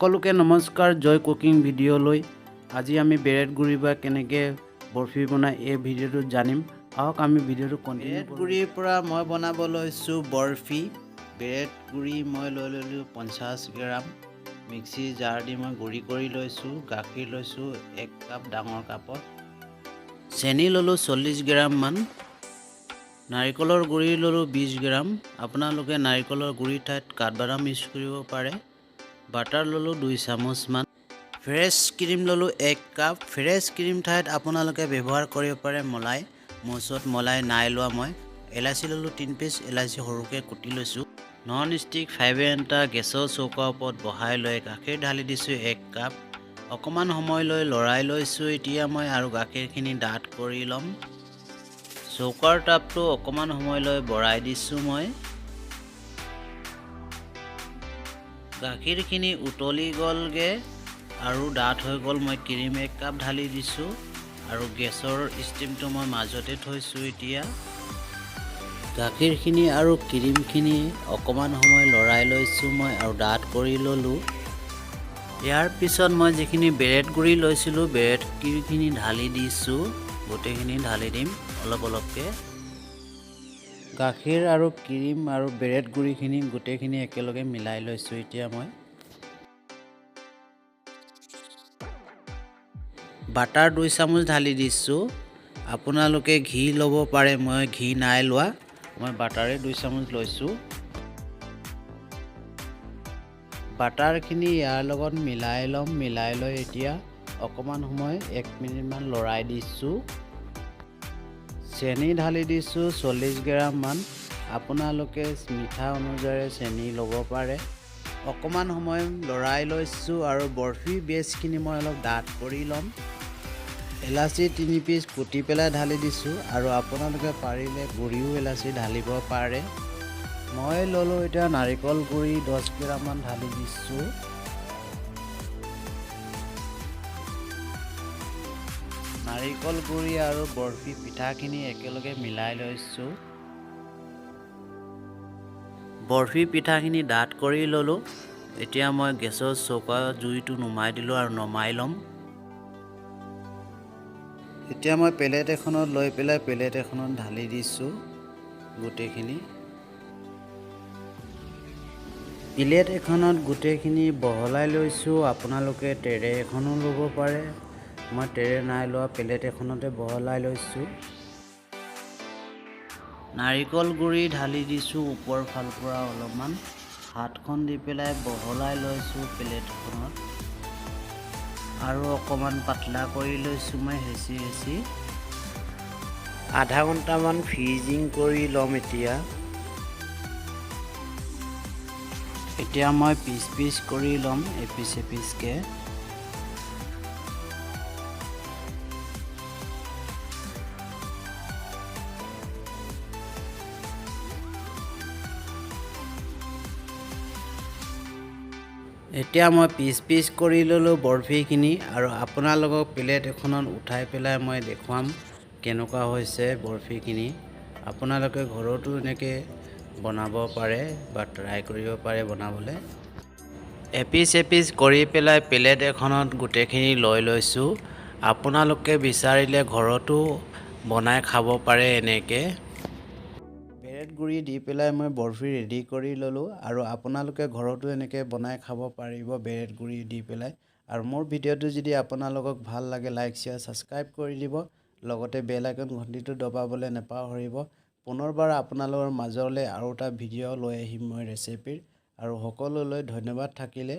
সকলোকে নমস্কাৰ জয় কুকিং ভিডিঅ'লৈ আজি আমি ব্ৰেড গুড়ি বা কেনেকৈ বৰফি বনাই এই ভিডিঅ'টোত জানিম আহক আমি ভিডিঅ'টো কন্টিনিউ কৰোঁ। গুড়িৰ পৰা মই বনাব লৈছোঁ বৰফি। ব্ৰেড গুড়ি মই লৈ ল'লোঁ 50 গ্ৰাম। মিক্সি জাৰ দি মই গুড়ি কৰি লৈছোঁ। গাখীৰ লৈছোঁ 1 কাপ ডাঙৰ কাপত। চেনি ল'লোঁ 40 গ্ৰাম মান। নাৰিকলৰ গুড়ি ল'লোঁ 20 গ্ৰাম। আপোনালোকে নাৰিকলৰ গুড়িৰ ঠাইত কাঠবাদাম ইউজ কৰিব পাৰে। বাটাৰ ল'লোঁ 2 চামুচ মান। ফ্ৰেছ ক্ৰীম ল'লোঁ 1 কাপ। ফ্ৰেছ ক্ৰীম ঠাইত আপোনালোকে ব্যৱহাৰ কৰিব পাৰে মলাই। মোৰ ওচৰত মলাই নাই লোৱা মই। এলাচি ল'লোঁ 3 পিচ। এলাচি সৰুকৈ কুটি লৈছোঁ। নন ষ্টিক 5 এটা গেছৰ চৌকাৰ ওপৰত বহাই লৈ গাখীৰ ঢালি দিছোঁ 1 কাপ। অকণমান সময় লৈ লৰাই লৈছোঁ এতিয়া মই আৰু গাখীৰখিনি ডাঠ কৰি ল'ম। চৌকাৰ তাপটো অকণমান সময় লৈ বঢ়াই দিছোঁ মই। গাখীৰখিনি উতলি গ'লগৈ আৰু ডাঠ হৈ গ'ল। মই ক্ৰীম 1 কাপ ঢালি দিছোঁ আৰু গেছৰ ষ্টিমটো মই মাজতে থৈছোঁ। এতিয়া গাখীৰখিনি আৰু ক্ৰীমখিনি অকণমান সময় লৰাই লৈছোঁ মই আৰু ডাঠ কৰি ল'লোঁ। ইয়াৰ পিছত মই যিখিনি ব্ৰেড গুড়ি লৈছিলোঁ ব্ৰেড গুড়িখিনি ঢালি দিছোঁ। গোটেইখিনি ঢালি দিম অলপ অলপকৈ। গাখীৰ আৰু ক্ৰীম আৰু ব্ৰেড গুড়িখিনি গোটেইখিনি একেলগে মিলাই লৈছোঁ। এতিয়া মই বাটাৰ 2 চামুচ ঢালি দিছোঁ। আপোনালোকে ঘি ল'ব পাৰে, মই ঘি নাই লোৱা, মই বাটাৰে 2 চামুচ লৈছোঁ। বাটাৰখিনি ইয়াৰ লগত মিলাই ল'ম। মিলাই লৈ এতিয়া অকণমান সময় 1 মিনিটমান লৰাই দিছোঁ। চেনি ঢালি দিছোঁ 40 গ্ৰাম মান। আপোনালোকে মিঠা অনুযায়ী চেনি ল'ব পাৰে। অকণমান সময় লৰাই লৈছোঁ আৰু বৰফি বেচখিনি মই অলপ ডাঠ কৰি ল'ম। এলাচি 3 পিচ কুটি পেলাই ঢালি দিছোঁ আৰু আপোনালোকে পাৰিলে গুড়িও এলাচি ঢালিব পাৰে। মই ল'লোঁ এতিয়া নাৰিকল গুড়ি 10 গ্ৰামমান ঢালি দিছোঁ। নাৰিকল গুড়ি আৰু বৰফি পিঠাখিনি একেলগে মিলাই লৈছোঁ। বৰফি পিঠাখিনি ডাঠ কৰি ল'লোঁ। এতিয়া মই গেছৰ চৌকাৰ জুইটো নুমাই দিলোঁ আৰু নমাই ল'ম। এতিয়া মই প্লেট এখনত লৈ পেলাই প্লেট এখনত ঢালি দিছোঁ গোটেইখিনি। প্লেট এখনত গোটেইখিনি বহলাই লৈছোঁ। আপোনালোকে ট্ৰে এখনো ল'ব পাৰে, মই ট্ৰে নাই লোৱা, প্লেট এখনতে বহলাই লৈছোঁ। নাৰিকল গুড়ি ঢালি দিছোঁ ওপৰ ফালৰ পৰা অলপমান। হাতখন দি পেলাই বহলাই লৈছোঁ প্লেটখনত আৰু অকণমান পাতলা কৰি লৈছোঁ মই হেঁচি হেঁচি। আধা ঘণ্টামান ফ্ৰিজিং কৰি ল'ম। এতিয়া মই পিচ পিচ কৰি ল'ম এপিচ এপিচকৈ। এতিয়া মই পিচ পিচ কৰি ল'লোঁ বৰফিখিনি আৰু আপোনালোকক প্লেট এখনত উঠাই পেলাই মই দেখুৱাম কেনেকুৱা হৈছে বৰফিখিনি। আপোনালোকে ঘৰতো এনেকৈ বনাব পাৰে বা ট্ৰাই কৰিব পাৰে বনাবলৈ। এপিচ এপিচ কৰি পেলাই প্লেট এখনত গোটেইখিনি লৈ লৈছোঁ। আপোনালোকে বিচাৰিলে ঘৰতো বনাই খাব পাৰে এনেকৈ। ব্ৰেড গুড়ি দি পেলাই মই বৰফি ৰেডি কৰি ল'লোঁ আৰু আপোনালোকে ঘৰতো এনেকৈ বনাই খাব পাৰিব ব্ৰেড গুড়ি দি পেলাই। আৰু মোৰ ভিডিঅ'টো যদি আপোনালোকক ভাল লাগে লাইক শ্বেয়াৰ ছাবস্ক্ৰাইব কৰি দিব, লগতে বেল আইকন ঘণ্টিটো দবাবলৈ নাপাহৰিব। পুনৰবাৰ আপোনালোকৰ মাজলৈ আৰু এটা ভিডিঅ' লৈ আহিম মই ৰেচিপিৰ। আৰু সকলোলৈ ধন্যবাদ থাকিলে।